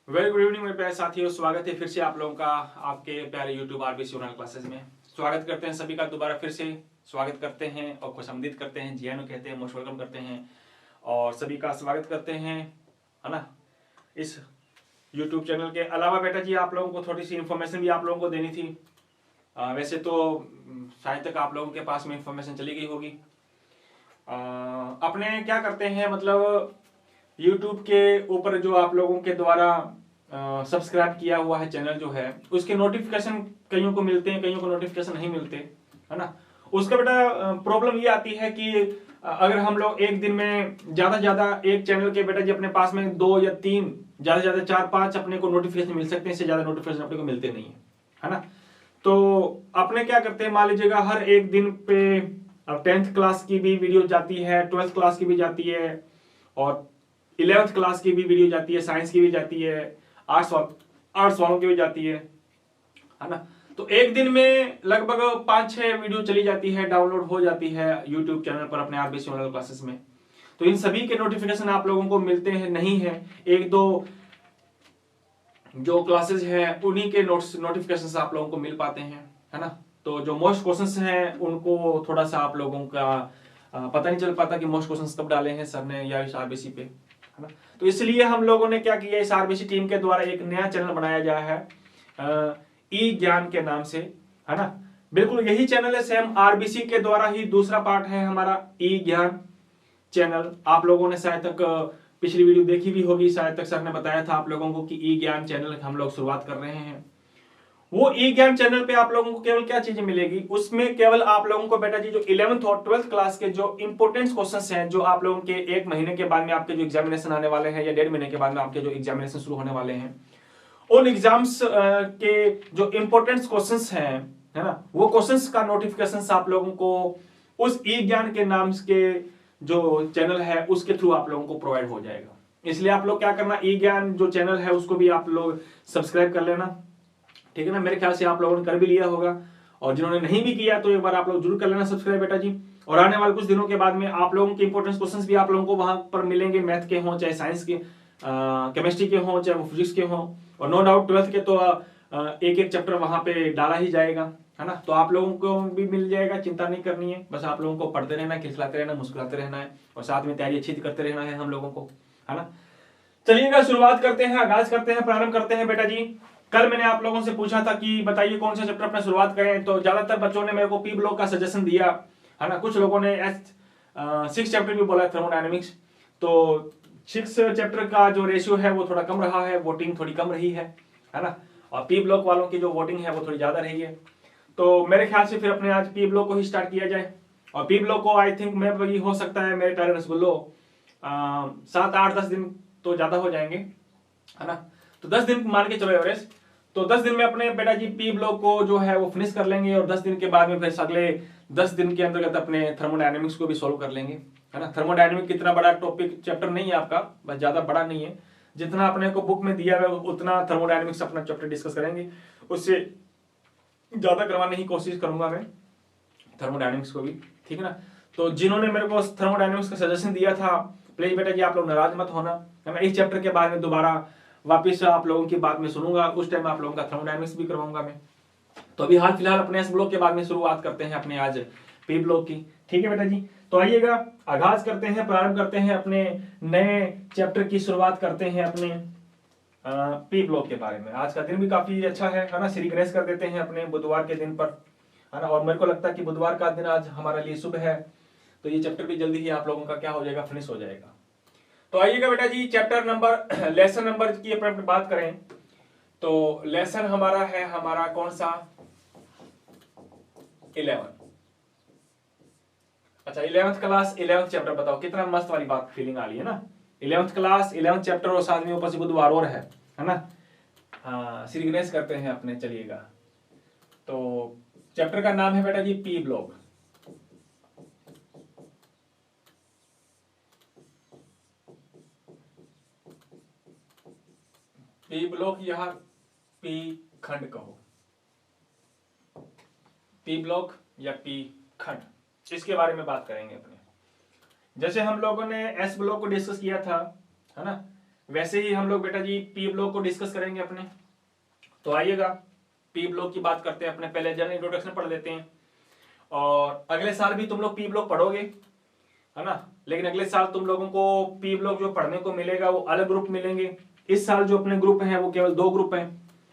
Very good evening मेरे प्यारे साथियों, स्वागत है फिर से आप लोगों का आपके प्यारे यूट्यूब आरबीसी ऑनलाइन क्लासेस में। स्वागत करते हैं सभी का दोबारा फिर से स्वागत करते हैं और खुशामदीद करते हैं, जियानो कहते हैं, मोस्ट वेलकम करते हैं और सभी का स्वागत करते हैं, है ना। इस यूट्यूब चैनल के अलावा बेटा जी आप लोगों को थोड़ी सी इन्फॉर्मेशन भी आप लोगों को देनी थी। वैसे तो शायद तक आप लोगों के पास में इन्फॉर्मेशन चली गई होगी। अपने क्या करते हैं, मतलब YouTube के ऊपर जो आप लोगों के द्वारा सब्सक्राइब किया हुआ है चैनल जो है, उसके नोटिफिकेशन कईयों को मिलते हैं, कईयों को नोटिफिकेशन नहीं मिलते, है ना। उसका बेटा प्रॉब्लम ये आती है कि अगर हम लोग एक दिन में ज्यादा से ज्यादा एक चैनल के बेटा जी अपने पास में 2 या 3, ज्यादा से ज्यादा 4-5 अपने को नोटिफिकेशन मिल सकते हैं, इससे ज्यादा नोटिफिकेशन अपने को मिलते नहीं है ना। तो अपने क्या करते हैं, मान लीजिएगा हर एक दिन पे 10th क्लास की भी वीडियो जाती है, 12th क्लास की भी जाती है और 11th क्लास की भी वीडियो जाती है, साइंस की भी जाती है, आर्ट्स वालों की भी जाती है ना। तो एक दिन में लगभग 5-6 वीडियो चली जाती है, डाउनलोड हो जाती है यूट्यूब चैनल पर अपने आरबीसी ऑनलाइन क्लासेस में। तो इन सभी के नोटिफिकेशन आप लोगों को मिलते हैं नहीं है, एक दो जो क्लासेस हैं उन्हीं के नोटिफिकेशन आप लोगों को मिल पाते हैं, है ना। तो जो मोस्ट क्वेश्चंस हैं उनको थोड़ा सा आप लोगों का पता नहीं चल पाता कि मोस्ट क्वेश्चंस कब डाले हैं सर ने या इस आरबीसी पे, है ना। तो इसलिए हम लोगों ने क्या किया, इस आरबीसी टीम के द्वारा एक नया चैनल बनाया गया है ई ज्ञान के नाम से, है ना। बिल्कुल यही चैनल है, सेम आरबीसी के द्वारा ही दूसरा पार्ट है हमारा ई ज्ञान चैनल। आप लोगों ने शायद तक पिछली वीडियो देखी भी होगी, शायद तक सर ने बताया था आप लोगों को कि ई ज्ञान चैनल हम लोग शुरुआत कर रहे हैं। वो ई ज्ञान चैनल पे आप लोगों को केवल क्या चीजें मिलेगी, उसमें केवल आप लोगों को बेटा जी जो 11th और 12th क्लास के जो इंपोर्टेंट क्वेश्चंस हैं, जो आप लोगों के 1 महीने के बाद में आपके जो एग्जामिनेशन आने वाले हैं या 1.5 महीने के बाद में आपके जो एग्जामिनेशन शुरू होने वाले हैं, उन एग्जाम्स के जो इंपोर्टेंट क्वेश्चंस हैं, है ना, वो क्वेश्चंस का नोटिफिकेशन आप लोगों को उस ई ज्ञान के नाम के जो चैनल है उसके थ्रू आप लोगों को प्रोवाइड हो जाएगा। इसलिए आप लोग क्या करना, ई ज्ञान जो चैनल है उसको भी आप लोग सब्सक्राइब कर लेना, ठीक है ना। मेरे ख्याल से आप लोगों ने कर भी लिया होगा और जिन्होंने नहीं भी किया तो एक बार आप लोग जरूर कर लेना सब्सक्राइब बेटा जी। और आने वाले कुछ दिनों के बाद में आप लोगों के इंपोर्टेंट क्वेश्चंस भी आप लोगों को वहां पर मिलेंगे, मैथ के हों चाहे साइंस के, केमिस्ट्री के हों चाहे फिजिक्स के हों, और नो डाउट 12th के तो एक एक चैप्टर वहां पे डाला ही जाएगा, है ना। तो आप लोगों को भी मिल जाएगा, चिंता नहीं करनी है, बस आप लोगों को पढ़ते रहना है, खिलखिलाते रहना, मुस्कुराते रहना है और साथ में तैयारी अच्छी करते रहना है हम लोगों को, है ना। चलिएगा शुरुआत करते हैं, आगाज करते हैं, प्रारंभ करते हैं बेटा जी। कल मैंने आप लोगों से पूछा था कि बताइए कौन सा चैप्टर अपने शुरुआत करें, तो ज्यादातर बच्चों ने मेरे को पी ब्लॉक का सजेशन दिया, है ना। कुछ लोगों ने 6 चैप्टर भी बोला, थर्मोडायनेमिक्स। तो 6 चैप्टर का जो रेशियो है वो थोड़ा कम रहा है, वोटिंग थोड़ी कम रही है ना। और पी ब्लॉक वालों की जो वोटिंग है वो थोड़ी ज्यादा रही है। तो मेरे ख्याल से फिर अपने आज पी ब्लॉक को ही स्टार्ट किया जाए। और पी ब्लॉक को आई थिंक मैं वही हो सकता है मेरे प्यारे रसगुल्लो 7-8-10 दिन तो ज्यादा हो जाएंगे, है ना। तो 10 दिन मान के चलो एवरेज। तो 10 दिन में अपने बेटा जी पी ब्लॉक को जो है वो फिनिश कर लेंगे और 10 दिन के बाद में फिर अगले 10 दिन के अंतर्गत अपने थर्मोडायनेमिक्स को भी सॉल्व कर लेंगे, है ना। थर्मोडायनेमिक कितना बड़ा टॉपिक चैप्टर नहीं है आपका, बस ज्यादा बड़ा नहीं है, जितना अपने को बुक में दिया हुआ उतना थर्मोडायनेमिक्स अपना चैप्टर डिस्कस करेंगे, उससे ज्यादा करवाने की कोशिश करूंगा मैं थर्मोडायनेमिक्स को भी, ठीक है ना। तो जिन्होंने मेरे को थर्मोडायनेमिक्स का सजेशन दिया था, प्लीज बेटा जी आप लोग नाराज मत होना, है ना। इस चैप्टर के बाद में दोबारा वापिस आप लोगों की बात में सुनूंगा, उस टाइम आप लोगों का थर्मोडायनेमिक्स भी करवाऊंगा मैं। तो अभी हाल फिलहाल अपने एस ब्लॉक के बाद में शुरुआत करते हैं अपने आज पी ब्लॉक की, ठीक है बेटा जी। तो आइएगा आगाज करते हैं, प्रारंभ करते हैं अपने नए चैप्टर की शुरुआत करते हैं अपने पी ब्लॉक के बारे में। आज का दिन भी काफी अच्छा है ना, श्री गणेश कर देते हैं अपने बुधवार के दिन पर, है ना। और मेरे को लगता है कि बुधवार का दिन आज हमारे लिए शुभ है, तो ये चैप्टर भी जल्दी ही आप लोगों का क्या हो जाएगा, फिनिश हो जाएगा। तो आइएगा बेटा जी चैप्टर नंबर लेसन नंबर की अपन बात करें तो लेसन हमारा है, हमारा कौन सा, 11। अच्छा 11th क्लास 11th चैप्टर, बताओ कितना मस्त वाली बात फीलिंग आ रही है ना। 11th क्लास 11th चैप्टर और साथ में ऊपर से बुधवार और है ना। हाँ श्री गणेश करते हैं अपने, चलिएगा। तो चैप्टर का नाम है बेटा G P block. P block या पी खंड कहो, पी ब्लॉक या पी खंड, इसके बारे में बात करेंगे अपने। जैसे हम लोगों ने एस ब्लॉक को डिस्कस किया था, है ना। वैसे ही हम लोग बेटा जी पी ब्लॉक को डिस्कस करेंगे अपने। तो आइएगा पी ब्लॉक की बात करते हैं अपने। पहले जनरल इंट्रोडक्शन पढ़ लेते हैं, और अगले साल भी तुम लोग पी ब्लॉक पढ़ोगे, है ना। लेकिन अगले साल तुम लोगों को पी ब्लॉक जो पढ़ने को मिलेगा वो अलग ग्रुप मिलेंगे। इस साल जो अपने ग्रुप हैं वो केवल 2 ग्रुप हैं,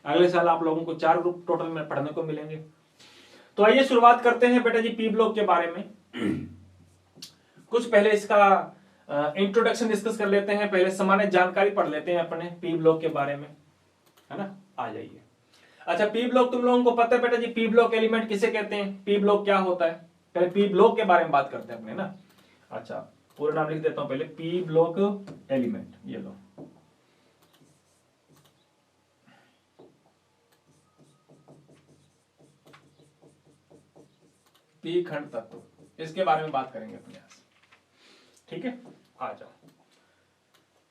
अगले साल आप लोगों को 4 ग्रुप टोटल में पढ़ने को मिलेंगे। तो आइए शुरुआत करते हैं बेटा जी पी ब्लॉक के बारे में। कुछ पहले इसका इंट्रोडक्शन डिस्कस कर लेते हैं, पहले सामान्य जानकारी पढ़ लेते हैं अपने पी ब्लॉक के बारे में, है ना। आ जाइए। अच्छा, पी ब्लॉक तुम लोगों को पता है बेटा जी पी ब्लॉक एलिमेंट किसे कहते हैं, पी ब्लॉक क्या होता है। पहले पी ब्लॉक के बारे में बात करते हैं अपने ना। अच्छा, पूरा नाम लिख देता हूं पहले, पी ब्लॉक एलिमेंट, ये लो। पी खंड तत्व, इसके बारे में बात करेंगे अपने यहां से, ठीक है। आ जाओ।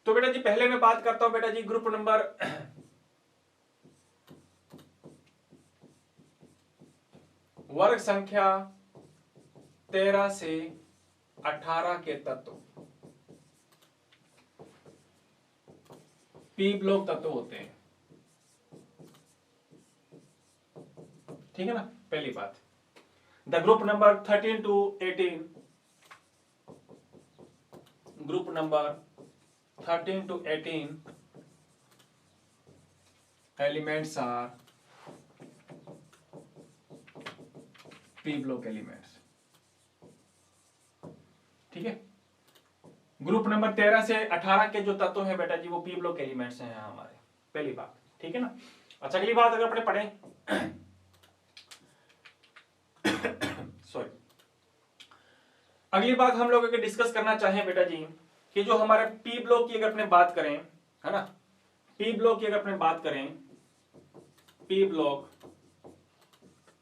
तो बेटा जी पहले मैं बात करता हूं बेटा जी ग्रुप नंबर वर्ग संख्या 13 से 18 के तत्व पी ब्लॉक तत्व होते हैं, ठीक है ना। पहली बात, the group number 13 to 18, group number 13 to 18 elements R P block elements, ठीक है। ग्रुप नंबर 13 से 18 के जो तत्व हैं बेटा जी वो पी ब्लॉक एलिमेंट्स हैं हमारे, पहली बात, ठीक है ना। अच्छा, अगली बात अगर अपने पढ़ें सॉरी, अगली बात हम लोग अगर डिस्कस करना चाहें बेटा जी कि जो हमारे पी ब्लॉक की अगर अपने बात करें, है ना, पी ब्लॉक की अगर अपने बात करें, पी ब्लॉक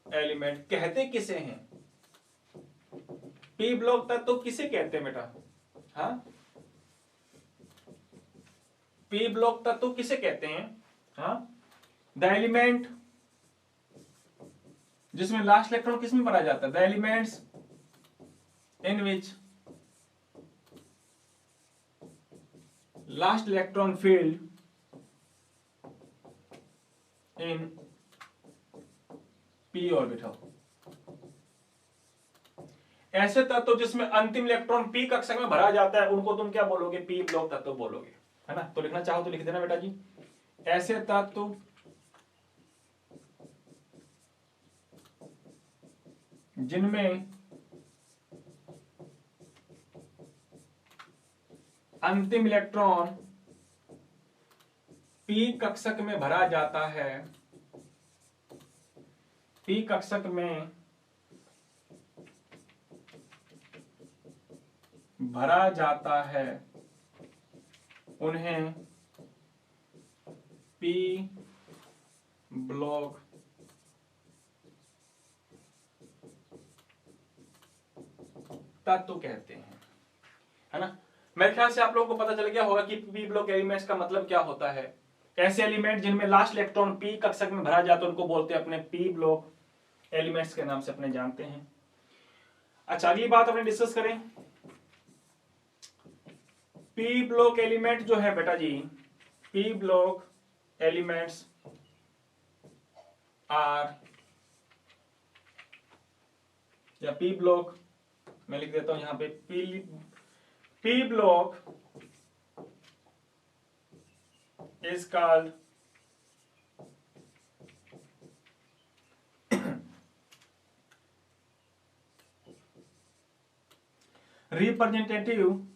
एलिमेंट कहते किसे हैं, पी ब्लॉक तत्व किसे कहते हैं बेटा, हाँ, पी ब्लॉक तत्व किसे कहते हैं, हाँ, द एलिमेंट जिसमें लास्ट इलेक्ट्रॉन किसमें भरा जाता है, the elements in which last electron filled in P orbital, ऐसे तत्व जिसमें अंतिम इलेक्ट्रॉन पी कक्षक में भरा जाता है उनको तुम क्या बोलोगे, पी ब्लॉक तत्व बोलोगे, है ना। तो लिखना चाहो तो लिख देना बेटा जी, ऐसे तत्व जिनमें अंतिम इलेक्ट्रॉन पी कक्षक में भरा जाता है, पी कक्षक में भरा जाता है, उन्हें पी ब्लॉक तत्व कहते हैं, है ना। मेरे ख्याल से आप लोगों को पता चल गया होगा कि पी ब्लॉक एलिमेंट्स का मतलब क्या होता है। ऐसे एलिमेंट जिनमें लास्ट इलेक्ट्रॉन पी कक्षक में भरा जाता है उनको बोलते हैं अपने पी ब्लॉक एलिमेंट्स के नाम से अपने जानते हैं। अच्छा, अगली बात अपने डिस्कस करें, पी ब्लॉक एलिमेंट जो है बेटा जी, पी ब्लॉक एलिमेंट्स आर, या पी ब्लॉक मैं लिख देता हूं यहां पे, P block is called representative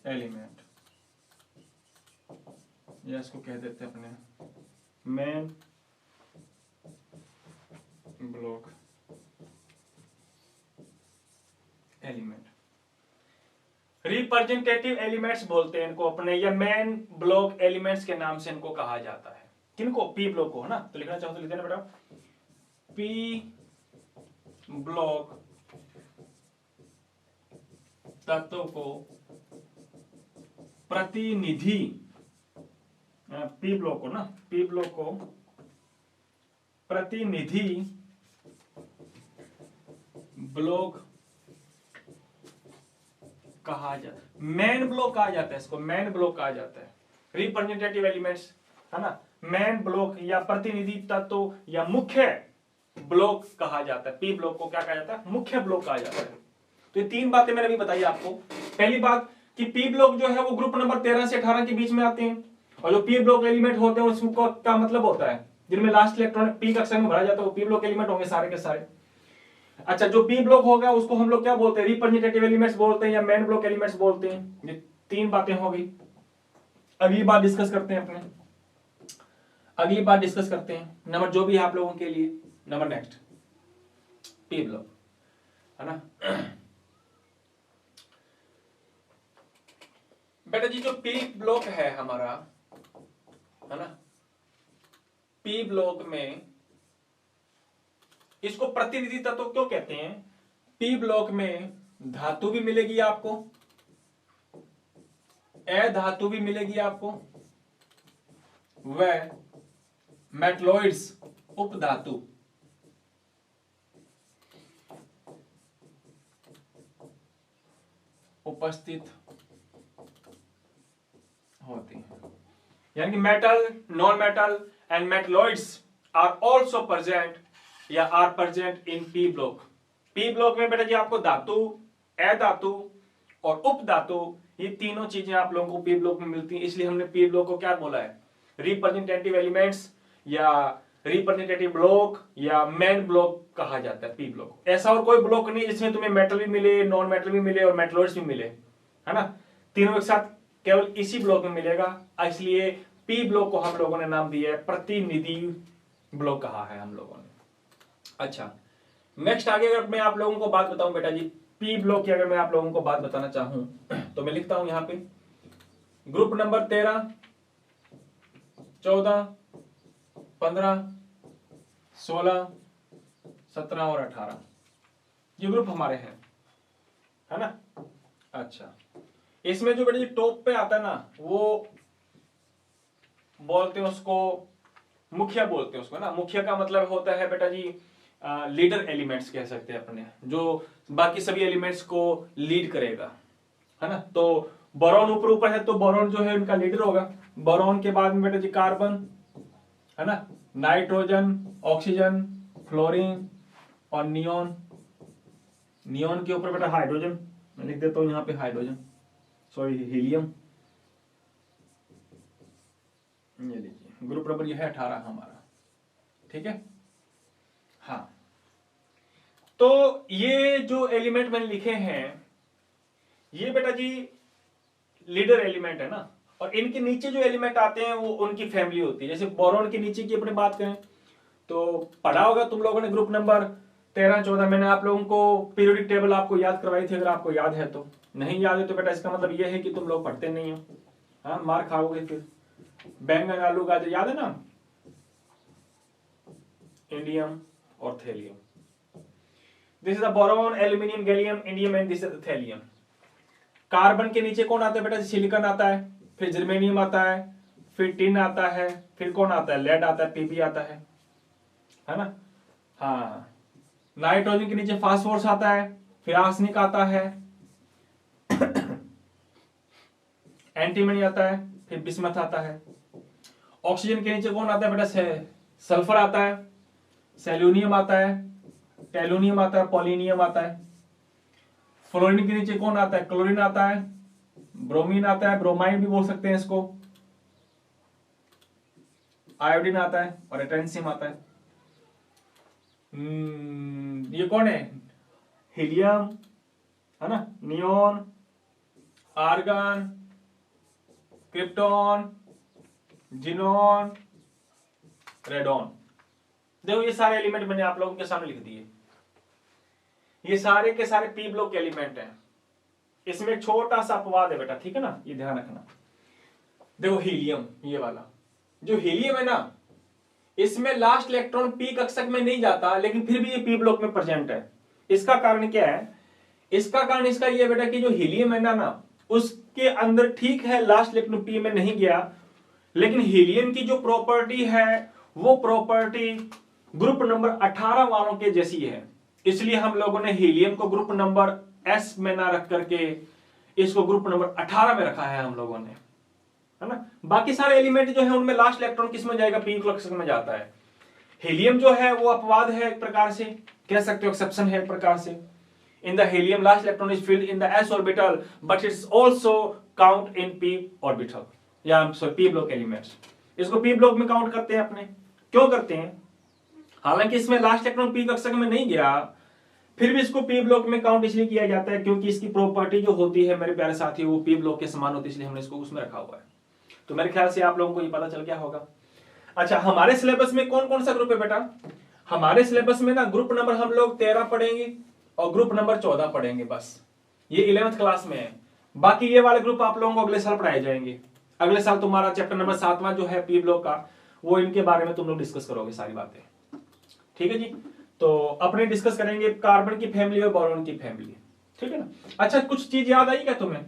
element, या इसको कह देते हैं अपने main block element. Representative elements बोलते हैं इनको अपने, या मेन ब्लॉक एलिमेंट्स के नाम से इनको कहा जाता है। किनको, पी ब्लॉक को, है ना। तो लिखना चाहो तो लिख देना बेटा, पी ब्लॉक तत्व को प्रतिनिधि पी ब्लॉक को ना, पी ब्लॉक को प्रतिनिधि ब्लॉक कहा जाता है, मेन ब्लॉक कहा जाता है इसको, मेन ब्लॉक कहा जाता है। रिप्रेजेंटेटिव एलिमेंट्स है ना, मेन ब्लॉक या प्रतिनिधि तत्व या मुख्य ब्लॉक कहा जाता है। पी ब्लॉक को क्या कहा जाता है? मुख्य ब्लॉक कहा जाता है। तो ये तीन बातें मैंने अभी बताई आपको। पहली बात कि पी ब्लॉक जो है वो ग्रुप नंबर 13 से 18 के बीच में आते हैं, और जो पी ब्लॉक एलिमेंट होते हैं उसको क्या मतलब होता है, जिनमें लास्ट इलेक्ट्रॉन पी कक्षा में भरा जाता है वो पी ब्लॉक एलिमेंट होंगे सारे के सारे। अच्छा, जो पी ब्लॉक होगा उसको हम लोग क्या बोलते हैं? रिप्रेजेंटेटिव एलिमेंट्स बोलते हैं या मेन ब्लॉक एलिमेंट्स बोलते हैं। ये तीन बातें हो गई। अगली बात डिस्कस करते हैं अपने, अगली बात डिस्कस करते हैं नंबर जो भी आप लोगों के लिए। नंबर नेक्स्ट पी ब्लॉक है ना। बेटा जी जो पी ब्लॉक है हमारा है ना, पी ब्लॉक में इसको प्रतिनिधि तत्व क्यों कहते हैं? पी ब्लॉक में धातु भी मिलेगी आपको, अधातु भी मिलेगी आपको, व मेटलॉइड्स उपधातु उपस्थित होती हैं। यानी कि metal, non metal and metalloids are also present या are present in P block. P block में बेटा जी आपको धातु, अधातु और उपधातु, ये तीनों चीजें आप लोगों को पी ब्लॉक में मिलती हैं। इसलिए हमने पी ब्लॉक को क्या बोला है? रिप्रेजेंटेटिव एलिमेंट्स या रिप्रेजेंटेटिव ब्लॉक या मेन ब्लॉक कहा जाता है पी ब्लॉक। ऐसा और कोई ब्लॉक नहीं जिसमें तुम्हें मेटल भी मिले, नॉन मेटल भी मिले और मेटलॉइड्स भी मिले, है ना। तीनों एक साथ केवल इसी ब्लॉक में मिलेगा, इसलिए पी ब्लॉक को हम लोगों ने नाम दिया है प्रतिनिधि ब्लॉक कहा है हम लोगों ने। अच्छा, नेक्स्ट आगे अगर मैं आप लोगों को बात बताऊं बेटा जी, पी ब्लॉक की अगर मैं आप लोगों को बात बताना चाहूं तो मैं लिखता हूं यहां पे ग्रुप नंबर 13, 14, 15, 16, 17 और 18 ये ग्रुप हमारे हैं, है ना। अच्छा, इसमें जो बेटा जी टॉप पे आता है ना, वो बोलते हैं उसको मुखिया, बोलते हैं उसको ना। मुखिया का मतलब होता है बेटा जी लीडर एलिमेंट्स कह सकते हैं अपने, जो बाकी सभी एलिमेंट्स को लीड करेगा, है ना। तो बोरॉन ऊपर है तो बोरॉन जो है उनका लीडर होगा। बोरॉन के बाद में बेटा जी कार्बन, है ना, नाइट्रोजन, ऑक्सीजन, फ्लोरीन और नियोन। नियोन के ऊपर बेटा हाइड्रोजन, मैं लिख देता हूं यहां पे हाइड्रोजन, सॉरी हीलियम। ये लीजिए ग्रुप नंबर ये है 18 हमारा, ठीक है। हाँ, तो ये जो एलिमेंट मैंने लिखे हैं ये बेटा जी लीडर एलिमेंट है ना, और इनके नीचे जो एलिमेंट आते हैं वो उनकी फैमिली होती है। जैसे बोरॉन के नीचे की अपने बात करें तो पढ़ा होगा तुम लोगों ने ग्रुप नंबर 13, 14, मैंने आप लोगों को पीरियोडिक टेबल आपको याद करवाई थी, अगर आपको याद है तो। नहीं याद है तो बेटा इसका मतलब ये है कि तुम लोग पढ़ते नहीं हो, हाँ, मार खाओगे फिर। बैंगन, आलू, गाजर याद है ना, इंडियम और thallium. This is the boron, aluminium, gallium, indium and this is thallium. Carbon के नीचे कौन आता है बेटा? सिलिकॉन आता है, फिर जर्मेनियम आता है, फिर टिन आता है, फिर कौन आता है? लेड आता है, पीबी आता है ना। हाँ, नाइट्रोजन के नीचे फास्फोरस आता है, फिर आर्सेनिक आता है, एंटीमनी आता है, फिर बिस्मथ आता है। ऑक्सीजन के नीचे कौन आता है बेटा? सल्फर आता है, सेलुनियम आता है, टेलुनियम आता है, पोलिनियम आता है। फ्लोरीन के नीचे कौन आता है? क्लोरीन आता है, ब्रोमीन आता है, ब्रोमाइन भी बोल सकते हैं इसको, आयोडीन आता है और एटेंसियम आता है। ये कौन है? हीलियम, है ना, neon, argon, krypton, xenon, radon. देखो ये सारे एलिमेंट मैंने आप लोगों के सामने लिख दिए, ये सारे के सारे पी ब्लॉक के एलिमेंट हैं। इसमें एक छोटा सा अपवाद है बेटा, ठीक है ना, ये ध्यान रखना। देखो हीलियम, ये वाला जो हीलियम है ना, इसमें लास्ट इलेक्ट्रॉन पी कक्षक में नहीं जाता, लेकिन फिर भी ये पी ब्लॉक में प्रेजेंट है। इसका कारण क्या है? इसका कारण इसका ये बेटा कि जो हीलियम है ना उसके अंदर ठीक है लास्ट इलेक्ट्रॉन पी में नहीं गया, लेकिन हीलियम की जो प्रॉपर्टी है वो प्रॉपर्टी ग्रुप नंबर 18 वालों के जैसी है, इसलिए हम लोगों ने हीलियम को ग्रुप नंबर S में ना रख करके इसको ग्रुप नंबर 18 में रखा है हम लोगों ने, है ना। बाकी सारे एलिमेंट जो है उनमें लास्ट इलेक्ट्रॉन किस में जाएगा, p कक्षक में जाता है। हीलियम जो है वो अपवाद है एक प्रकार से, कह सकते हो एक्सेप्शन है एक प्रकार से। In the helium last electron is filled in the s orbital but it's also count in p orbital या p ब्लॉक एलिमेंट्स। इसको p ब्लॉक में काउंट करते हैं अपने, क्यों करते हैं, हालांकि इसमें लास्ट इलेक्ट्रॉन p कक्षक में नहीं गया, फिर भी इसको p ब्लॉक में काउंट इसलिए किया जाता है क्योंकि इसकी प्रॉपर्टी जो होती है मेरे प्यारे साथी वो p ब्लॉक के समान होती है, इसलिए हमने इसको उसमें रखा हुआ है। तो मेरे ख्याल से आप लोगों को ये पता चल गया होगा। अच्छा, हमारे सिलेबस में कौन कौन सा ग्रुप है बेटा, हमारे सिलेबस में ना ग्रुप नंबर हम लोग 13 पढ़ेंगे और ग्रुप नंबर 14 पढ़ेंगे, बस ये 11th क्लास में है। बाकी ये वाले ग्रुप आप लोगों को अगले साल पढ़ाए जाएंगे। अगले साल तुम्हारा चैप्टर नंबर 7वां जो है p ब्लॉक का, वो इनके बारे में तुम लोग डिस्कस करोगे सारी बातें, ठीक है जी। तो अपने डिस्कस करेंगे कार्बन की फैमिली और बोरॉन की फैमिली, ठीक है ना। अच्छा, कुछ चीज याद आई क्या तुम्हें,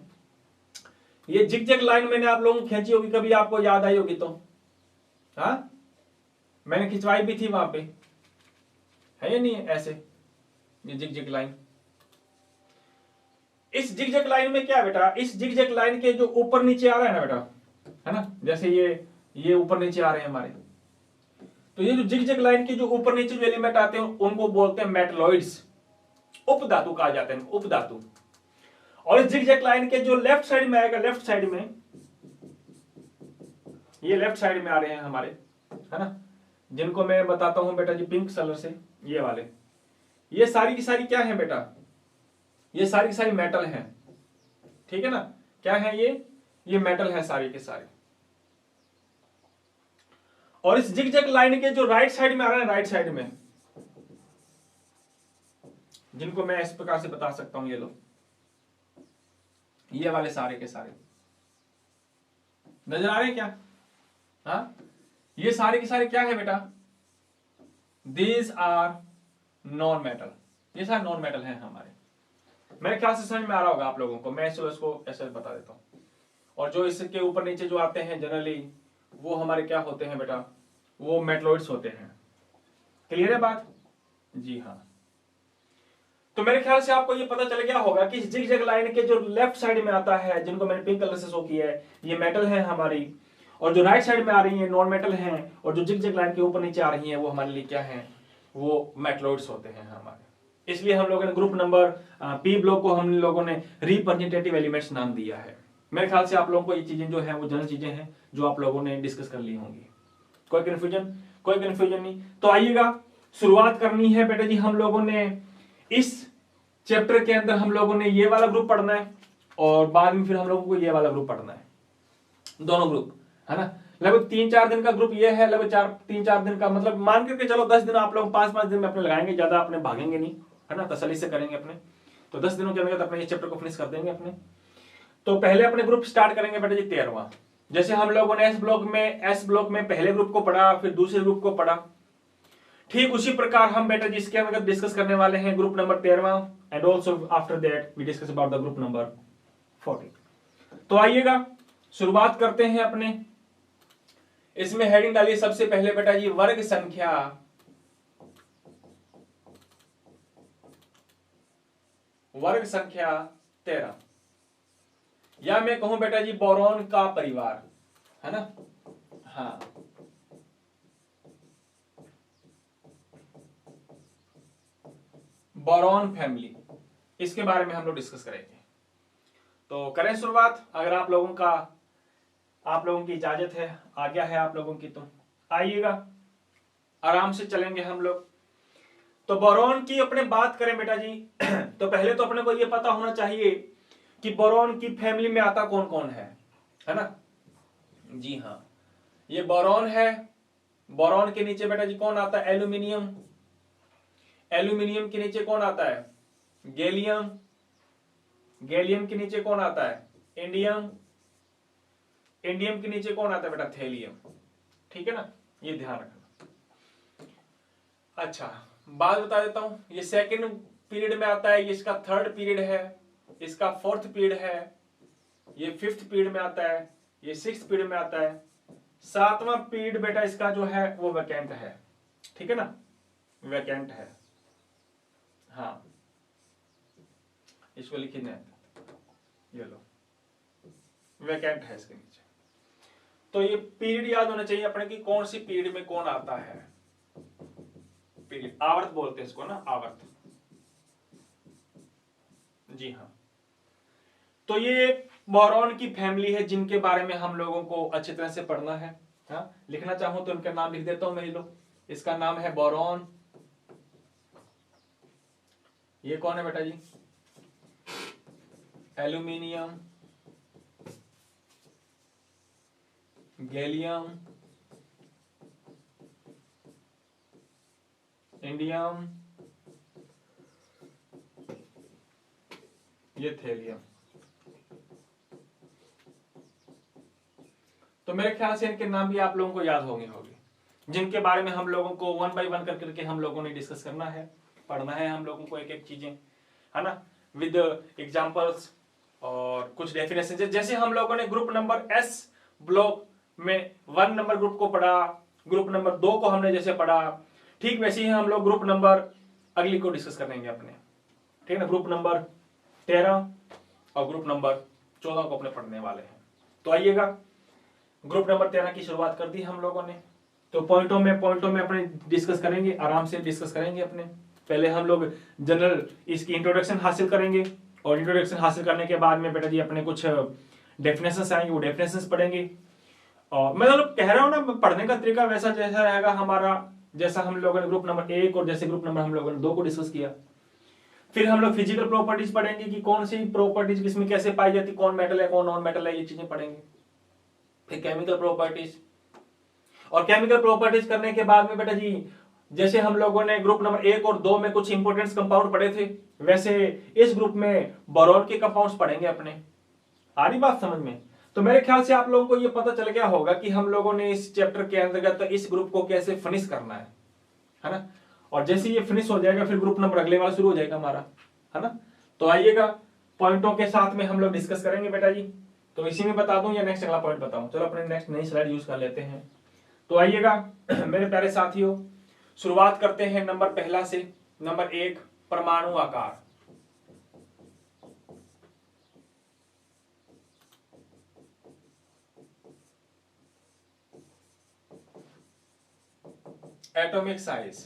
ये जिग-जैग लाइन मैंने आप लोगों को खींची होगी, कभी आपको याद आई होगी तो, हाँ मैंने खिंचवाई भी थी वहां पे, है या नहीं ऐसे, ये जिग-जैग लाइन। इस जिग-जैग लाइन में क्या है बेटा, इस जिग-जैग लाइन के जो ऊपर नीचे आ रहा है ना बेटा, है ना, जैसे ये ऊपर नीचे आ रहे हैं हमारे, तो ये जो जिग-जैग लाइन के जो ऊपर नीचे जो एलिमेंट आते हैं उनको बोलते हैं मेटलॉइड्स, उपधातु कहा जाते हैं उपधातु। और इस जिग-जैग लाइन के जो लेफ्ट साइड में आएगा, लेफ्ट साइड में, ये लेफ्ट साइड में आ रहे हैं हमारे, है ना, जिनको मैं बताता हूं बेटा जी पिंक कलर से, ये वाले, ये सारी की सारी क्या है बेटा, ये सारी की सारी मेटल है, ठीक है ना, क्या है ये मेटल है सारी के सारे। और इस जिग-जैग लाइन के जो राइट साइड में आ रहा है, राइट साइड में, जिनको मैं इस प्रकार से बता सकता हूं, ये लो, ये वाले सारे के सारे नजर आ रहे हैं क्या, हाँ, ये सारे के सारे क्या है बेटा, दीज आर नॉन मेटल, ये सारे नॉन मेटल हैं हमारे। मेरे ख्याल से समझ में आ रहा होगा आप लोगों को, मैं इसको ऐसे बता देता हूं। और जो इसके ऊपर नीचे जो आते हैं जनरली वो हमारे क्या होते हैं बेटा, वो मेटलॉइड्स होते हैं। क्लियर है बात, जी हाँ। तो मेरे ख्याल से आपको ये पता चल गया होगा कि जिग-जैग लाइन के जो लेफ्ट साइड में आता है, जिनको मैंने पिंक कलर से शो किया है, ये मेटल है हमारी, और जो राइट साइड में आ रही है नॉन मेटल हैं, और जो जिग-जैग लाइन के ऊपर नीचे आ रही हैं वो हमारे लिए क्या है, वो मेटलॉइड्स होते हैं हमारे। इसलिए हम लोगों ने ग्रुप नंबर p ब्लॉक को हम लोगों ने रिप्रेजेंटेटिव एलिमेंट्स नाम दिया है। मेरे ख्याल से आप लोगों को ये चीजें जो है वो जनरल चीजें हैं जो आप लोगों ने डिस्कस कर ली होंगी। कोई कंफ्यूजन नहीं। तो आइएगा, शुरुआत करनी है बेटा जी, हम लोगों ने इस चैप्टर के अंदर हम लोगों ने ये वाला ग्रुप पढ़ना है और बाद में फिर हम लोगों को ये वाला ग्रुप पढ़ना है, दोनों ग्रुप, है ना। लगभग 3-4 दिन का ग्रुप ये है, लगभग 3-4 दिन का, मतलब मान करके चलो 10 दिन आप लोग 5-5 दिन में अपने लगाएंगे, ज्यादा अपने भागेंगे नहीं, है ना, तसल्ली से करेंगे अपने। तो 10 दिनों के अंदर अपने इस चैप्टर को फिनिश कर देंगे अपने। तो पहले अपने ग्रुप स्टार्ट करेंगे बेटा जी 13वां। जैसे हम लोगों ने एस ब्लॉक में पहले ग्रुप को पढ़ा, फिर दूसरे ग्रुप को पढ़ा, ठीक उसी प्रकार हम बेटा जी इसके अंदर डिस्कस करने वाले हैं ग्रुप नंबर 13वां, and also after that we discuss about the group number 14। तो आइएगा शुरुआत करते हैं अपने, इसमें हेडिंग डालिए सबसे पहले बेटा जी वर्ग संख्या वर्ग संख्या 13, या मैं कहूं बेटा जी बोरॉन का परिवार, है ना, हाँ, बोरॉन फैमिली, इसके बारे में हम लोग डिस्कस करेंगे। तो करें शुरुआत, अगर आप लोगों की इजाजत है, आज्ञा है आप लोगों की, तो आइएगा आराम से चलेंगे हम लोग। तो बोरॉन की अपने बात करें बेटा जी तो पहले तो अपने को ये पता होना चाहिए कि बोरॉन की फैमिली में आता कौन कौन है ना। जी हाँ, ये बोरॉन है, बोरॉन के नीचे बेटा जी कौन आता है, एल्यूमिनियम, एल्यूमिनियम के नीचे कौन आता है, गैलियम, गैलियम के नीचे कौन आता है, इंडियम, इंडियम के नीचे कौन आता है बेटा, थेलियम, ठीक है ना, ये ध्यान रखना। अच्छा, बात बता देता हूं, ये सेकंड पीरियड में आता है, ये इसका थर्ड पीरियड है, इसका फोर्थ पीरियड है, ये फिफ्थ पीरियड में आता है, ये सिक्स्थ पीरियड में आता है, 7वां पीरियड बेटा इसका जो है वो वैकेंट है, ठीक है ना, वैकेंट है। हाँ, इसको लिखी दें, ये लो, वैकेंट है इसके नीचे। तो ये पीरियड याद होना चाहिए अपने की कौन सी पीरियड में कौन आता है। पीरियड आवर्त बोलते हैं इसको ना, आवर्त। जी हाँ, तो ये बोरॉन की फैमिली है जिनके बारे में हम लोगों को अच्छी तरह से पढ़ना है। हाँ, लिखना चाहूं तो उनका नाम लिख देता हूं मैं, लो, इसका नाम है बोरॉन। ये कौन है बेटा जी, एल्यूमिनियम, गैलियम, इंडियम, ये थेलियम। तो मेरे ख्याल से इनके नाम भी आप लोगों को याद होंगे, जिनके बारे में हम लोगों को 1 बाय 1 करके हम लोगों ने डिस्कस करना है, पढ़ना है हम लोगों को एक एक चीजें, है ना, विद एग्जांपल्स और कुछ डेफिनेशन। जैसे हम लोगों ने ग्रुप नंबर एस ब्लॉक में 1 नंबर ग्रुप को पढ़ा, ग्रुप नंबर 2 को हमने जैसे पढ़ा, ठीक वैसे ही हम लोग ग्रुप नंबर अगली को डिस्कस करेंगे अपने, ठीक है ना, ग्रुप नंबर 13 और ग्रुप नंबर 14 को अपने पढ़ने वाले हैं। तो आइएगा, ग्रुप नंबर 13 की शुरुआत कर दी हम लोगों ने। तो पॉइंटों में अपने डिस्कस करेंगे, आराम से डिस्कस करेंगे अपने। पहले हम लोग जनरल इसकी इंट्रोडक्शन हासिल करेंगे, और इंट्रोडक्शन हासिल करने के बाद में बेटा जी अपने कुछ डेफिनेशंस आएंगे, वो डेफिनेशंस पढ़ेंगे। और मैं मतलब कह रहा हूं ना, पढ़ने का तरीका वैसा जैसा रहेगा हमारा, जैसा हम लोगों ने ग्रुप नंबर 1 और जैसे ग्रुप नंबर हम लोगों ने 2 को डिस्कस किया। फिर हम लोग फिजिकल प्रॉपर्टीज पढ़ेंगे कि कौन सी प्रॉपर्टीज किसमें कैसे पाई जाती, कौन मेटल है कौन नॉन मेटल है, ये चीजें पढ़ेंगे। फिर केमिकल प्रॉपर्टीज, और केमिकल प्रॉपर्टीज करने के बाद में बेटा जी जैसे हम लोगों ने ग्रुप नंबर 1 और 2 में कुछ इंपोर्टेंट कंपाउंड पढ़े थे, वैसे इस ग्रुप में बोरॉन के कंपाउंड्स पढ़ेंगे अपने। आ रही बात समझ में? तो मेरे ख्याल से आप लोगों को ये पता चल गया होगा कि हम लोगों ने इस चैप्टर के अंतर्गत इस ग्रुप को कैसे फिनिश करना है ना। और जैसे ये फिनिश हो जाएगा फिर ग्रुप नंबर अगले वाला शुरू हो जाएगा हमारा, है ना। तो आइएगा, पॉइंटों के साथ में हम लोग डिस्कस करेंगे बेटा जी। तो इसी में बता दूं या नेक्स्ट अगला पॉइंट बताऊं? चलो अपने नेक्स्ट नई स्लाइड यूज कर लेते हैं। तो आइएगा मेरे प्यारे साथियों, शुरुआत करते हैं नंबर पहला से। नंबर 1, परमाणु आकार। एटॉमिक साइज,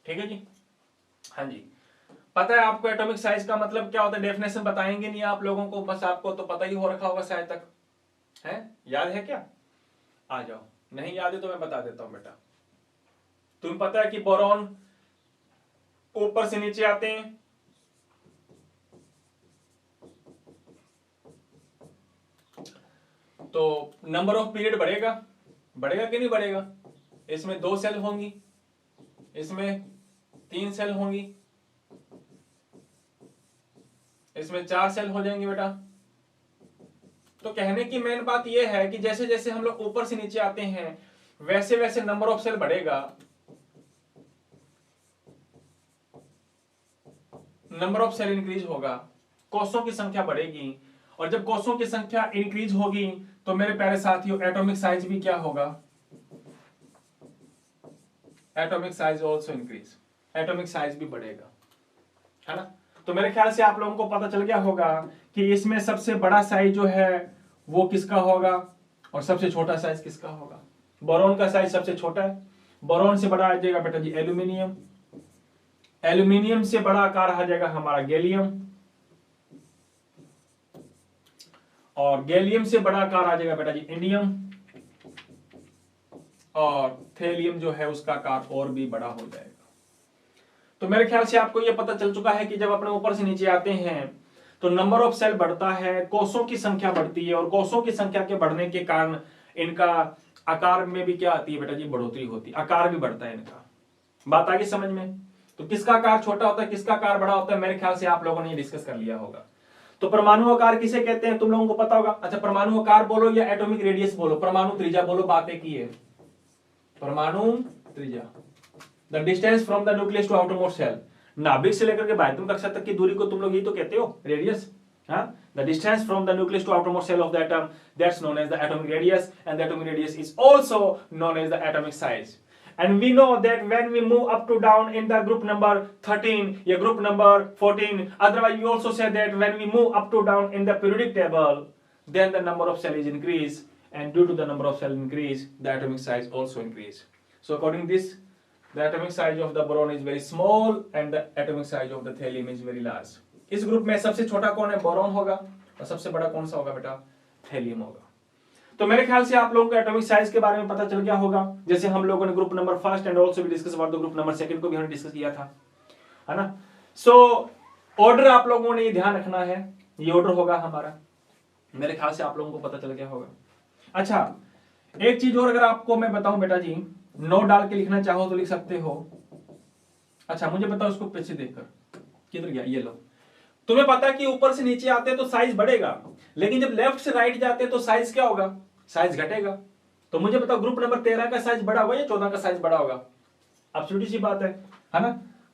ठीक है जी। हाँ जी, पता है आपको एटॉमिक साइज का मतलब क्या होता है? डेफिनेशन बताएंगे नहीं आप लोगों को, बस आपको तो पता ही हो रखा होगा शायद तक, है? याद है क्या? आ जाओ, नहीं याद है तो मैं बता देता हूं बेटा। तुम्हें पता है कि बोरॉन ऊपर से नीचे आते हैं, तो नंबर ऑफ पीरियड बढ़ेगा, बढ़ेगा कि नहीं बढ़ेगा? इसमें 2 सेल होंगी, इसमें 3 सेल होंगी, इसमें 4 सेल हो जाएंगे बेटा। तो कहने की मेन बात यह है कि जैसे जैसे हम लोग ऊपर से नीचे आते हैं वैसे वैसे नंबर ऑफ सेल बढ़ेगा, नंबर ऑफ सेल इंक्रीज होगा, कोषों की संख्या बढ़ेगी, और जब कोषों की संख्या इंक्रीज होगी तो मेरे प्यारे साथियों एटॉमिक साइज भी क्या होगा? Atomic size also increase, atomic size भी बढ़ेगा, है ना। तो मेरे ख्याल से आप लोगों को पता चल गया होगा कि इसमें सबसे बड़ा साइज जो है वो किसका होगा और सबसे छोटा साइज किसका होगा। बोरॉन का साइज सबसे छोटा है, बोरॉन से बड़ा आ जाएगा बेटा जी एल्यूमिनियम, एल्यूमिनियम से बड़ा आकार आ जाएगा हमारा गैलियम, और गैलियम से बड़ा आकार आ जाएगा बेटा जी इंडियम, और थेलियम जो है उसका आकार और भी बड़ा हो जाएगा। तो मेरे ख्याल से आपको यह पता चल चुका है कि जब अपने ऊपर से नीचे आते हैं तो नंबर ऑफ सेल बढ़ता है, कोषों की संख्या बढ़ती है, और कोषों की संख्या के बढ़ने के कारण इनका आकार में भी क्या आती है बेटा जी? बढ़ोतरी होती है, आकार भी बढ़ता है इनका। बात आ गई समझ में? तो किसका आकार छोटा होता है, किसका आकार बड़ा होता है? मेरे ख्याल से आप लोगों ने डिस्कस कर लिया होगा। तो परमाणु आकार किसे कहते हैं तुम लोगों को पता होगा। अच्छा, परमाणु आकार बोलो या एटॉमिक रेडियस बोलो, परमाणु त्रिज्या बोलो, बातें की है। परमाणु त्रिज्या, the distance from the nucleus to outermost shell, नाभिक से लेकर के बाह्यतम कक्षा तक की दूरी को तुम लोग यही तो कहते हो radius, The distance from the nucleus to outermost cell of the atom, that's known as the atomic radius, and the atomic radius is also known as the atomic size. And we know that when we move up to down in the group number 13 या group number 14, otherwise we also said that when we move up to down in the periodic table, then the number of cells increase, and due to the number of cells increase, the atomic size also increase. So according to this, the atomic size of the boron is very small and the atomic size of the thallium is very large. इस group में सबसे छोटा कौन है? Boron होगा, और सबसे बड़ा कौन सा होगा बेटा? थैलियम होगा। तो मेरे ख्याल से आप लोगों को एटॉमिक साइज के बारे में पता चल गया होगा, जैसे हम लोगों ने group number first and also भी discuss about the group number second को भी हमने डिस्कस किया था, है ना। सो ऑर्डर आप लोगों ने ध्यान रखना है, ये ऑर्डर होगा हमारा। मेरे ख्याल से आप लोगों को पता चल गया होगा। अच्छा, एक चीज और अगर आपको मैं बताऊं बेटा जी, नोट डाल के लिखना चाहो तो लिख सकते हो। अच्छा मुझे बताओ उसको पीछे देखकर, किधर गया? ये लो, तुम्हें पता है कि ऊपर से नीचे आते हैं तो साइज बढ़ेगा, लेकिन जब लेफ्ट से राइट जाते हैं तो साइज क्या होगा? साइज घटेगा। तो मुझे बताओ ग्रुप नंबर 13 का साइज बड़ा होगा या 14 का साइज बड़ा होगा? अब छोटी सी बात है ना।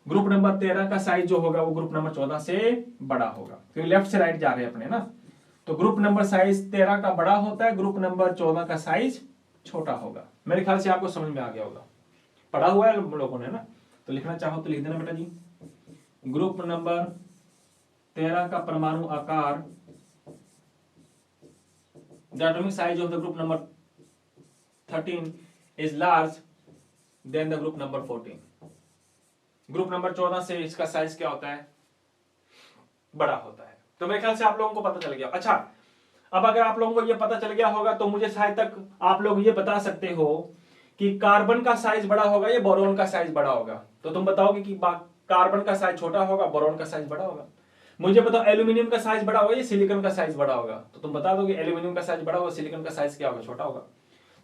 ग्रुप नंबर 13 का साइज जो होगा वो ग्रुप नंबर 14 से बड़ा होगा, क्योंकि लेफ्ट से राइट जा रहे हैं अपने ना। तो ग्रुप नंबर साइज 13 का बड़ा होता है, ग्रुप नंबर 14 का साइज छोटा होगा। मेरे ख्याल से आपको समझ में आ गया होगा, पढ़ा हुआ है हम लोगों ने ना। तो लिखना चाहो तो लिख देना बेटा जी, ग्रुप नंबर 13 का परमाणु आकार, the atomic size of the group number 13 is large than the group number 14. Group number 14 से इसका साइज क्या होता है? बड़ा होता है। तो मेरे ख्याल से आप लोगों को पता चल गया। अच्छा, अब अगर आप लोगों को ये पता चल गया होगा तो मुझे शायद तक आप लोग ये बता सकते हो कि कार्बन का साइज बड़ा होगा या बोरॉन का साइज बड़ा होगा। तो तुम बताओगे कि कार्बन का साइज छोटा होगा, बोरॉन का साइज बड़ा होगा। मुझे बताओ एल्यूमिनियम का साइज बड़ा होगा या सिलिकॉन का साइज बड़ा होगा। तो तुम बता दोगे एल्यूमिनियम का साइज बड़ा होगा, सिलिकॉन का साइज क्या होगा? छोटा होगा।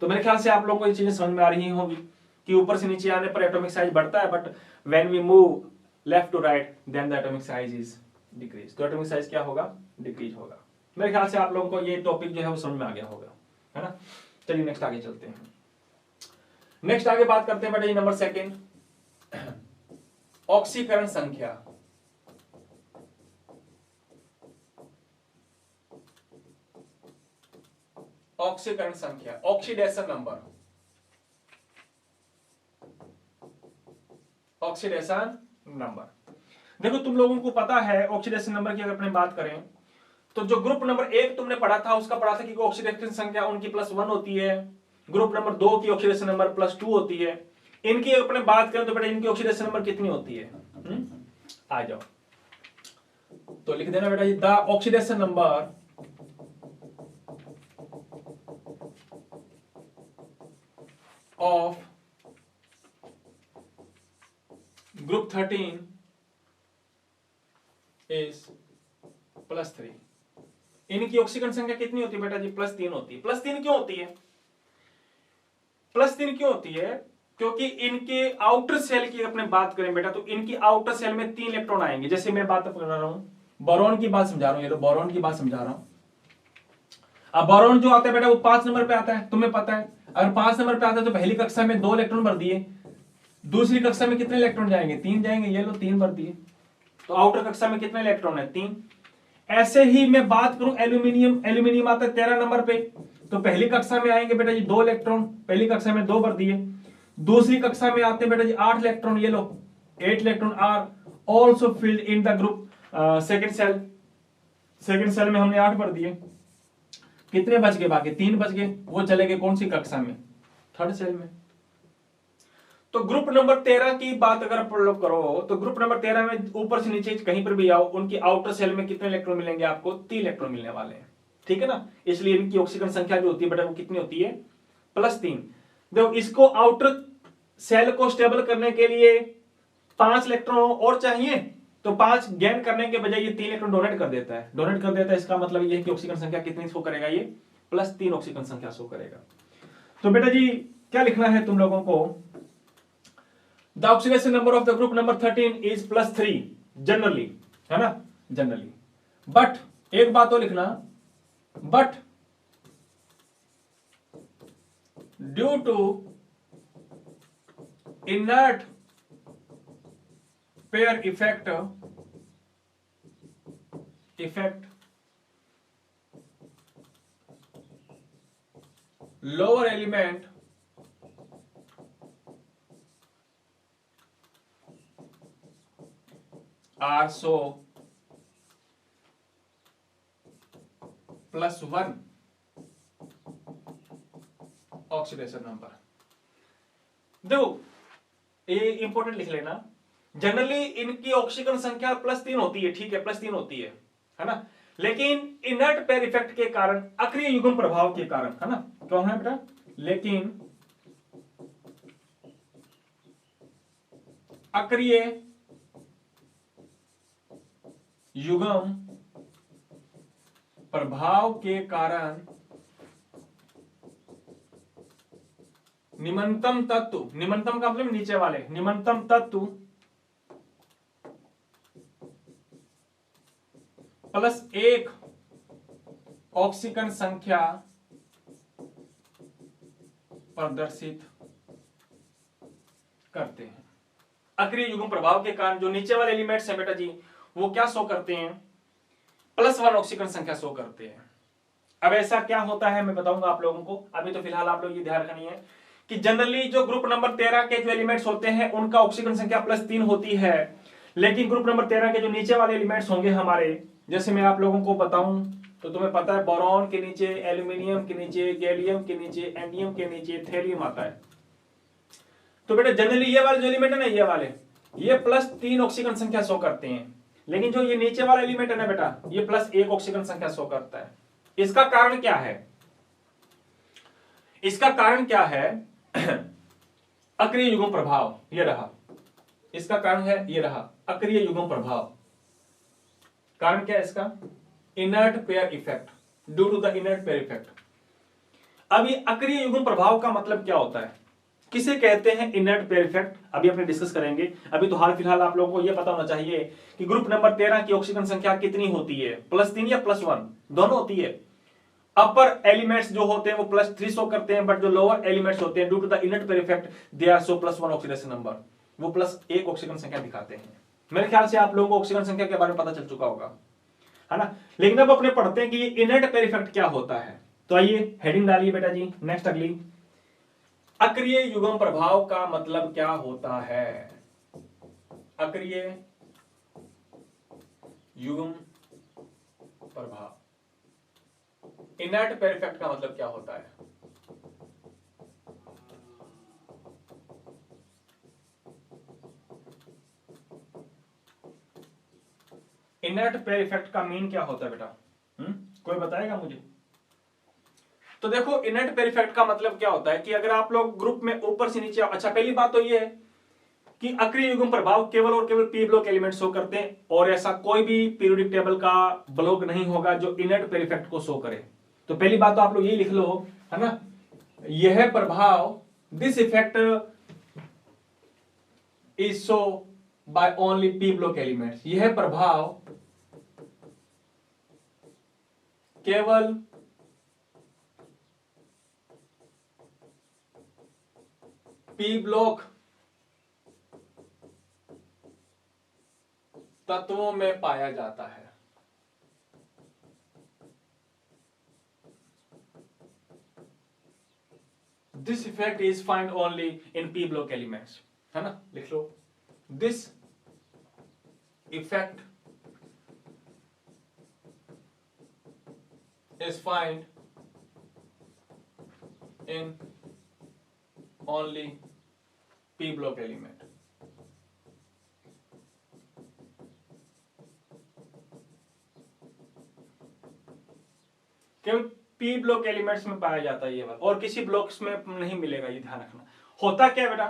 तो मेरे ख्याल से आप लोगों को ये चीजें समझ में आ रही होंगी कि ऊपर से नीचे आने पर एटॉमिक साइज बढ़ता है, but when we move left to right then the atomic size is decrease. तो एटॉमिक साइज क्या होगा? डिक्रीज होगा। मेरे ख्याल से आप लोगों को ये टॉपिक जो है वो समझ में आ गया होगा, है ना। चलिए नेक्स्ट आगे चलते हैं। नेक्स्ट आगे बात करते हैं बेटा नंबर सेकंड, ऑक्सीकरण संख्या। ऑक्सीकरण संख्या, ऑक्सीडेशन नंबर, ऑक्सीडेशन नंबर। देखो तुम लोगों को पता है ऑक्सीडेशन नंबर की अगर अपने बात करें तो जो ग्रुप नंबर 1 तुमने पढ़ा था उसका पढ़ा था कि ऑक्सीडेशन संख्या उनकी +1 होती है। ग्रुप नंबर 2 की ऑक्सीडेशन नंबर +2 होती है। इनकी अपने बात करें तो बेटा इनकी ऑक्सीडेशन नंबर कितनी होती है? आ जाओ तो लिख देना बेटा the oxidation number of group 13 is +3। इनकी ऑक्सीकरण संख्या कितनी होती है बेटा जी? +3 होती है। +3 क्यों होती है? +3 क्यों होती है? क्योंकि इनके आउटर सेल की अपने बात करें बेटा तो इनकी आउटर सेल में 3 इलेक्ट्रॉन आएंगे। जैसे मैं बात कर रहा हूं, बोरॉन की बात समझा रहा हूं, ये बोरॉन की बात समझा रहा हूं। अब बोरॉन जो आता है बेटा वो 5 नंबर पे आता है, तुम्हें पता है। अगर 5 नंबर पे आता है तो पहली कक्षा में 2 इलेक्ट्रॉन भर दिए, दूसरी कक्षा में कितने इलेक्ट्रॉन जाएंगे? 3 जाएंगे। ये लो 3 भर दिए, तो आउटर कक्षा में कितने इलेक्ट्रॉन है? 3। ऐसे ही मैं बात करूं एल्यूमिनियम, एल्यूमिनियम आता है 13 नंबर पे, तो पहली कक्षा में आएंगे बेटा जी 2 इलेक्ट्रॉन, पहली कक्षा में 2 भर दिए। दूसरी कक्षा में आते हैं बेटा जी 8 इलेक्ट्रॉन, ये लो 8 electron are also filled in the group second shell. Second shell में हमने 8 भर दिए, कितने बच गए? बाकी 3 बच गए, वो चले गए कौन सी कक्षा में? थर्ड सेल में। तो ग्रुप नंबर 13 की बात अगर आप लोग करो तो ग्रुप नंबर 13 में ऊपर से नीचे कहीं पर भी आओ, उनकी आउटर सेल में कितने इलेक्ट्रॉन मिलेंगे आपको? 3 इलेक्ट्रॉन मिलने वाले हैं, ठीक है ना। इसलिए इनकी ऑक्सीकरण संख्या जो होती है बेटा वो कितनी होती है? +3। देखो इसको आउटर सेल को स्टेबल करने के लिए 5 इलेक्ट्रॉन और चाहिए, तो 5 गेन करने के बजाय ये 3 इलेक्ट्रॉन डोनेट कर देता है। डोनेट कर देता है, इसका मतलब ये है कि ऑक्सीकरण संख्या कितनी शो करेगा? ये +3 ऑक्सीकरण संख्या शो करेगा। तो बेटा जी क्या लिखना है तुम लोगों को? The oxidation number of the group number 13 is +3 generally, है ना, जनरली। बट एक बात तो लिखना, but due to inert pair effect lower element are so +1 oxidation number. देखो ये इंपॉर्टेंट लिख लेना, जनरली इनकी ऑक्सीकरण संख्या +3 होती है, ठीक है, +3 होती है ना, लेकिन इनर्ट पेयर इफेक्ट के कारण, अक्रिय युग्म प्रभाव के कारण, है ना, क्यों है बेटा, लेकिन अक्रिय युग्म प्रभाव के कारण निम्नतम तत्व, निम्नतम का मतलब नीचे वाले, निम्नतम तत्व +1 ऑक्सीकरण संख्या प्रदर्शित करते हैं। अक्रिय युग्म प्रभाव के कारण जो नीचे वाले एलिमेंट्स हैं बेटा जी, वो क्या शो करते हैं, +1 ऑक्सीकरण संख्या शो करते हैं। अब ऐसा क्या होता है मैं बताऊंगा आप लोगों को, अभी तो फिलहाल आप लोग ये ध्यान रखनी है कि जनरली जो ग्रुप नंबर 13 के जो एलिमेंट्स होते हैं उनका ऑक्सीकरण संख्या +3 होती है, लेकिन ग्रुप नंबर 13 के जो नीचे वाले एलिमेंट्स होंगे हमारे, जैसे मैं आप लोगों को बताऊं तो तुम्हें पता है बोरॉन के नीचे, एल्यूमिनियम के नीचे, गैलियम के नीचे, एंडियम के नीचे थेलियम आता है। तो बेटा जनरली ये वाले जो एलिमेंट है ना, ये +3 ऑक्सीकरण संख्या शो करते हैं, लेकिन जो ये नीचे वाला एलिमेंट है ना बेटा, ये +1 ऑक्सीकरण संख्या शो करता है। इसका कारण क्या है, इसका कारण क्या है, अक्रिय युग्म प्रभाव, ये रहा इसका कारण है, ये रहा अक्रिय युग्म प्रभाव। कारण क्या है इसका, inert pair effect, due to the inert pair effect. अब ये अक्रिय युग्म प्रभाव का मतलब क्या होता है, किसे कहते हैं इनर्ट पेयर इफेक्ट, अभी अपने डिस्कस करेंगे। अभी तो हाल फिलहाल आप लोगों को यह पता होना चाहिए कि ग्रुप नंबर 13 की ऑक्सीकरण संख्या कितनी होती है, +3 या +1 दोनों होती है। अपर एलिमेंट्स जो होते हैं वो +3 शो करते हैं, बट जो लोअर एलिमेंट्स होते हैं due to the inert pair effect they are show +1 oxidation number, वो +1 ऑक्सीकरण संख्या दिखाते हैं। मेरे ख्याल से आप लोगों को ऑक्सीकरण संख्या के बारे में पता चल चुका होगा, है ना। लेकिन अब अपने पढ़ते हैं कि इनर्ट पेयर इफेक्ट क्या होता है। तो आइए हेडिंग डालिए बेटा जी, नेक्स्ट अगली, अक्रिय युग्म प्रभाव का मतलब क्या होता है, अक्रिय युग्म प्रभाव, इनर्ट पेयर इफेक्ट का मतलब क्या होता है। इनर्ट पेयर इफेक्ट का मीन क्या होता है बेटा, कोई बताएगा मुझे। तो देखो इनर्ट पेयर इफेक्ट का मतलब क्या होता है कि अगर आप लोग ग्रुप में ऊपर से नीचे, अच्छा पहली बात तो ये है कि अक्रिय युग्म प्रभाव केवल और केवल पी ब्लॉक एलिमेंट शो करते हैं, और ऐसा कोई भी पीरियोडिक टेबल का ब्लॉक नहीं होगा जो इनर्ट पेयर इफेक्ट को शो करे। तो पहली बात तो आप लोग यही लिख लो, है ना, यह प्रभाव, this effect is show by only P block elements, यह प्रभाव केवल पी ब्लॉक तत्वों में पाया जाता है। This effect is find only in P block elements, है ना, लिख लो, this effect is found in only p block element। केवल पी ब्लॉक एलिमेंट्स में पाया जाता है ये वाला, और किसी ब्लॉक्स में नहीं मिलेगा, ये ध्यान रखना। होता क्या है बेटा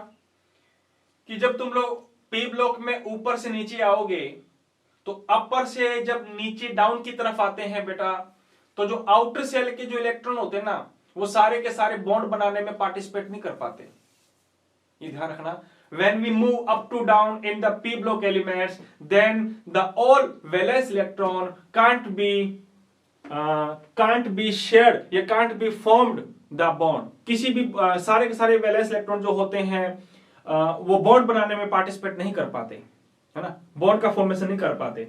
कि जब तुम लोग पी ब्लॉक में ऊपर से नीचे आओगे तो अपर से जब नीचे डाउन की तरफ आते हैं बेटा, तो जो आउटर सेल के जो इलेक्ट्रॉन होते हैं ना, वो सारे के सारे बॉन्ड बनाने में पार्टिसिपेट नहीं कर पाते, ये ध्यान रखना। When we move up to down in the p block elements, then the all valence electron can't be shared, या can't be formed the bond। किसी भी सारे के सारे वैलेंस इलेक्ट्रॉन जो होते हैं वो बॉन्ड बनाने में पार्टिसिपेट नहीं कर पाते, है ना, बॉन्ड का फॉर्मेशन नहीं कर पाते।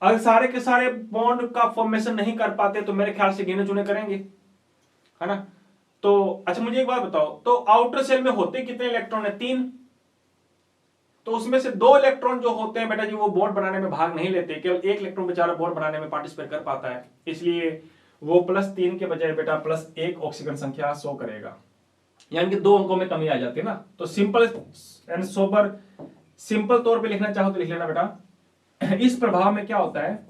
अगर सारे के सारे बॉन्ड का फॉर्मेशन नहीं कर पाते तो मेरे ख्याल से गिने चुने करेंगे, है ना। तो अच्छा मुझे एक बात बताओ, तो आउटर शेल में होते कितने इलेक्ट्रॉन है? 3। तो उसमें से 2 इलेक्ट्रॉन जो होते हैं बेटा जी वो बॉन्ड बनाने में भाग नहीं लेते, केवल 1 इलेक्ट्रॉन बेचारा बॉन्ड बनाने में पार्टिसिपेट कर पाता है, इसलिए वो +3 के बजाय बेटा +1 ऑक्सीजन संख्या शो करेगा, यानी कि 2 अंकों में कमी आ जाती है ना। तो सिंपल एंड सोबर, सिंपल तौर पे लिखना चाहो तो लिख लेना बेटा, इस प्रभाव में क्या होता है,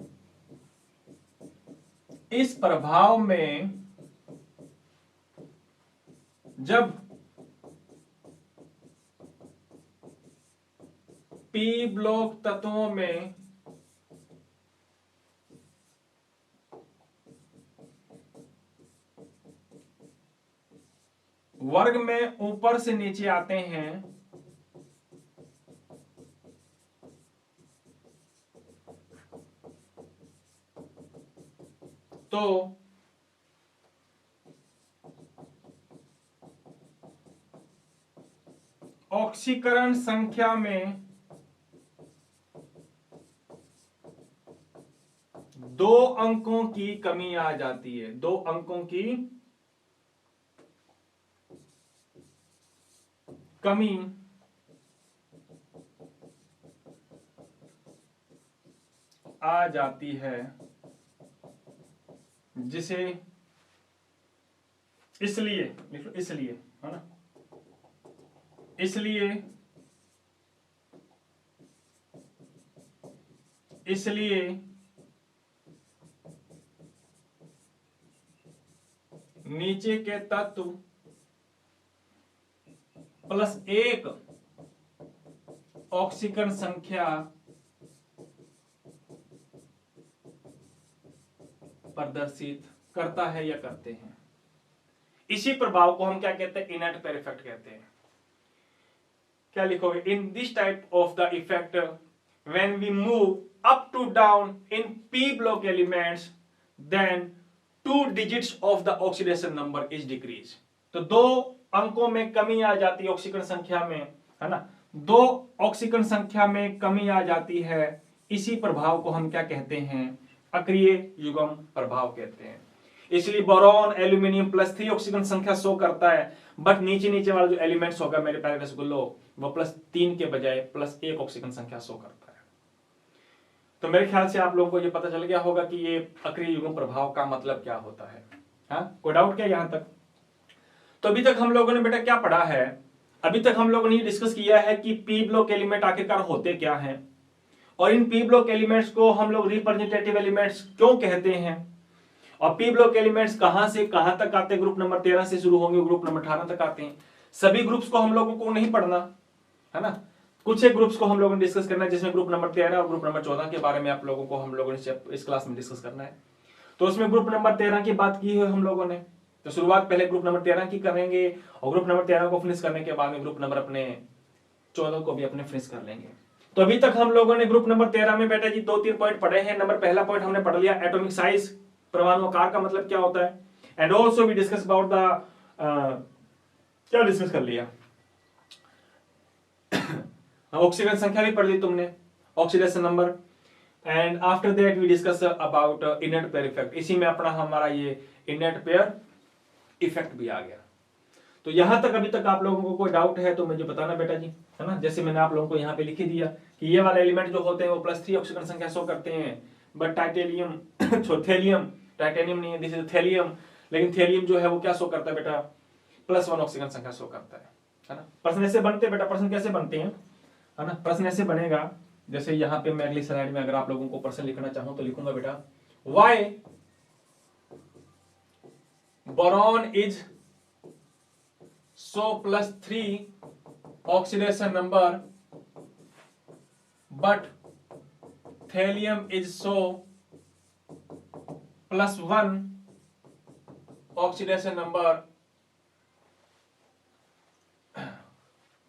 इस प्रभाव में जब पी ब्लॉक तत्वों में वर्ग में ऊपर से नीचे आते हैं तो ऑक्सीकरण संख्या में 2 अंकों की कमी आ जाती है, 2 अंकों की कमी आ जाती है, जिसे इसलिए लिख लो, इसलिए है ना, इसलिए नीचे के तत्व +1 ऑक्सीकरण संख्या प्रदर्शित करता है या करते हैं। इसी प्रभाव को हम क्या कहते हैं? इनर्ट पेयर इफेक्ट कहते हैं। क्या लिखोगे? In this type of the effect when we move up to down in P block elements then 2 digits of the oxidation number is decrease. तो 2 अंकों में कमी आ जाती है ऑक्सीकरण संख्या में, है ना, 2 ऑक्सीकरण संख्या में कमी आ जाती है। इसी प्रभाव को हम क्या कहते हैं? अक्रिय युग्म प्रभाव कहते हैं। इसलिए बोरॉन एल्यूमिनियम +3 ऑक्सीजन संख्या शो करता है, बट नीचे वाला जो एलिमेंट्स होगा मेरे प्यारे रसगुल्लो वो +3 के बजाय +1 ऑक्सीजन संख्या शो करता है। तो मेरे ख्याल से आप लोगों को ये पता चल गया होगा कि ये अक्रिय युग्म प्रभाव का मतलब क्या होता है। हाँ, कोई डाउट क्या यहां तक? तो अभी तक हम लोगों ने बेटा क्या पढ़ा है? अभी तक हम लोगों ने डिस्कस किया है कि पी ब्लॉक एलिमेंट आखिरकार होते क्या हैं, और इन पी ब्लॉक एलिमेंट्स को हम लोग रिप्रेजेंटेटिव एलिमेंट्स क्यों कहते हैं, और पी ब्लॉक एलिमेंट्स कहां से कहां तक आते हैं। ग्रुप नंबर 13 से शुरू होंगे, ग्रुप नंबर 18 तक आते हैं। सभी ग्रुप्स को हम लोगों को नहीं पढ़ना है ना, कुछ एक ग्रुप्स को हम लोगों ने डिस्कस करना है, जिसमें ग्रुप नंबर 13 और ग्रुप नंबर 14 के बारे में आप लोगों को हम लोगों ने इस क्लास में डिस्कस करना है। तो उसमें ग्रुप नंबर 13 की बात की है हम लोगों ने, तो शुरुआत पहले ग्रुप नंबर 13 की करेंगे, और ग्रुप नंबर 13 को फिनिश करने के बाद में ग्रुप नंबर अपने 14 को भी अपने फिनिश कर लेंगे। तो अभी तक हम लोगों ने ग्रुप नंबर 13 में बेटा जी 2-3 पॉइंट पढ़े हैं। नंबर पहला पॉइंट हमने पढ़ लिया एटॉमिक साइज, परमाणु आकार का मतलब क्या होता है, and also we discuss about the क्या डिस्कस कर लिया, ऑक्सीजन संख्या भी पढ़ ली तुमने, oxidation number, and after that we discuss about inert pair effect. इसी में अपना हमारा ये इनर्ट पेयर इफेक्ट भी आ गया। तो यहां तक अभी तक आप लोगों को कोई डाउट है तो मुझे बताना बेटा जी, है ना। जैसे मैंने आप लोगों को यहाँ पे लिख ही दिया कि ये वाले एलिमेंट जो होते हैं वो +3 ऑक्सीजन संख्या शो करते हैं, बट टाइटेनियम थेलियम, टाइटेनियम नहीं है, दिस इज थेलियम, लेकिन थेलियम जो है वो क्या शो करता है बेटा? +1 ऑक्सीजन संख्या शो करता है ना। प्रश्न ऐसे बनते बेटा, प्रश्न कैसे बनते हैं, है ना। प्रश्न ऐसे बनेगा, जैसे यहाँ पे मैं अगली स्लाइड में अगर आप लोगों को प्रश्न लिखना चाहूं तो लिखूंगा बेटा, why boron is so +3 oxidation number but thallium is so +1 oxidation number।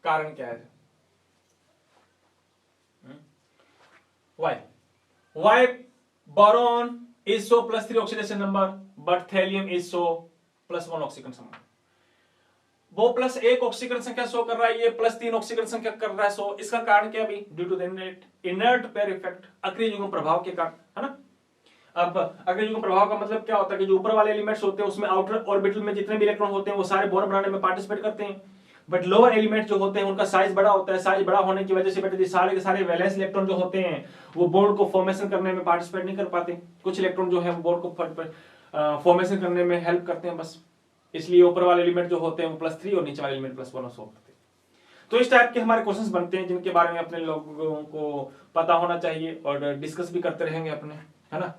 कारण क्या है? why boron is so +3 oxidation number but thallium is so +1 oxidation number। वो +1 ऑक्सीकरण संख्या शो कर रहा है, ये +3 ऑक्सीकरण संख्या कर रहा है। सो इसका कारण क्या भी? Due to the inert pair effect, अक्रिय युग्म प्रभाव के कारण, है ना। अब अग्नियुग्म प्रभाव का मतलब क्या होता है कि जो ऊपर वाले एलिमेंट्स होते हैं उसमें आउटर ऑर्बिटल में जितने भी इलेक्ट्रॉन होते हैं वो सारे बॉन्ड बनाने में पार्टिसिपेट करते हैं, बट लोअर एलिमेंट जो होते हैं उनका साइज बड़ा होता है। साइज बड़ा होने की वजह से बेटा जी सारे के सारे वैलेंस इलेक्ट्रॉन जो होते हैं वो बॉन्ड को फॉर्मेशन करने में पार्टिसिपेट नहीं कर पाते। कुछ इलेक्ट्रॉन जो है बॉन्ड को फॉर्मेशन करने में हेल्प करते हैं बस, इसलिए ऊपर वाले एलिमेंट जो होते हैं वो +3 और नीचे वाले एलिमेंट +1 और 100 होते हैं। तो इस टाइप के हमारे क्वेश्चंस बनते हैं जिनके बारे में अपने लोगों को पता होना चाहिए और डिस्कस भी करते रहेंगे अपने, है ना।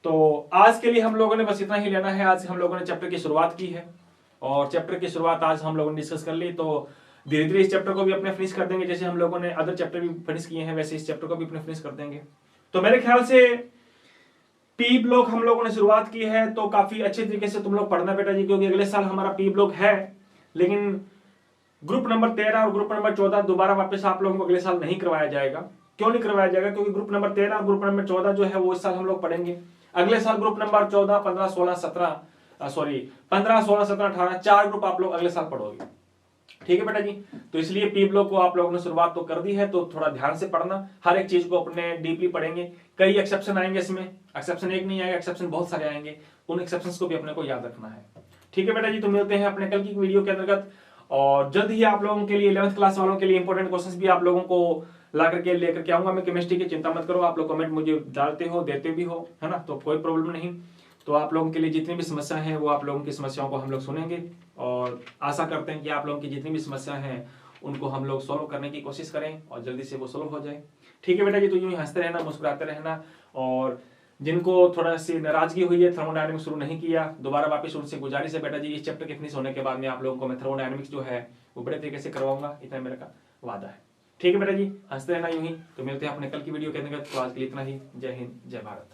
तो आज के लिए हम लोगों ने बस इतना ही लेना है। आज हम लोगों ने चैप्टर की शुरुआत की है और चैप्टर की शुरुआत आज हम लोगों ने डिस्कस कर ली, तो धीरे धीरे इस चैप्टर को भी अपने फिनिश कर देंगे। जैसे हम लोगों ने अदर चैप्टर भी फिनिश किए हैं वैसे इस चैप्टर को भी अपने फिनिश कर देंगे। तो मेरे ख्याल से पी ब्लॉक हम लोगों ने शुरुआत की है तो काफी अच्छे तरीके से तुम लोग पढ़ना बेटा जी, क्योंकि अगले साल हमारा पी ब्लॉक है, लेकिन ग्रुप नंबर 13 और ग्रुप नंबर 14 दोबारा वापस आप लोगों को अगले साल नहीं करवाया जाएगा। क्यों नहीं करवाया जाएगा? क्योंकि ग्रुप नंबर 13 और ग्रुप नंबर 14 जो है वो इस साल हम लोग पढ़ेंगे। अगले साल ग्रुप नंबर 14, 15, 16, 17 15, 16, 17, 18 4 ग्रुप आप लोग अगले साल पढ़ोगे। ठीक है बेटा जी। तो इसलिए पी ब्लॉक को आप लोगों ने शुरुआत तो कर दी है, तो थोड़ा ध्यान से पढ़ना, हर एक चीज को अपने डीपली पढ़ेंगे। कई एक्सेप्शन आएंगे इसमें, एक्सेप्शन एक नहीं आएगा, एक्सेप्शन बहुत सारे आएंगे, उन एक्सेप्शंस को भी अपने को याद रखना है। ठीक है बेटा जी। तो मिलते हैं अपने कल की वीडियो के अंतर्गत और जल्द ही आप लोगों के लिए 11th क्लास वालों के लिए इंपॉर्टेंट क्वेश्चंस भी आप लोगों को ला करके लेकर के आऊंगा मैं केमिस्ट्री की। चिंता मत करो, आप लोग कमेंट मुझे डालते हो, देते भी हो, है ना, तो कोई प्रॉब्लम नहीं। तो आप लोगों के लिए जितनी भी समस्या है वो आप लोगों की समस्याओं को हम लोग सुनेंगे और आशा करते हैं कि आप लोगों की जितनी भी समस्या है उनको हम लोग सॉल्व करने की कोशिश करें और जल्दी से वो सॉल्व हो जाए। ठीक है बेटा जी। तो यूं ही हंसते रहना, मुस्कुराते रहना, और जिनको थोड़ा सी नाराजगी हुई है थर्मोडायनेमिक्स शुरू नहीं किया, दोबारा वापस उनसे गुजारिश है बेटा जी, इस चैप्टर के फिनिश होने के बाद में आप लोगों को मैं थर्मोडायनेमिक्स जो है वो बड़े तरीके से करवाऊंगा, इतना मेरे का वादा है। ठीक है बेटा जी, हंसते रहना यूं ही। तो मिलते हैं अपने कल की वीडियो के अंदर। तो आज के लिए इतना ही। जय हिंद, जय भारत।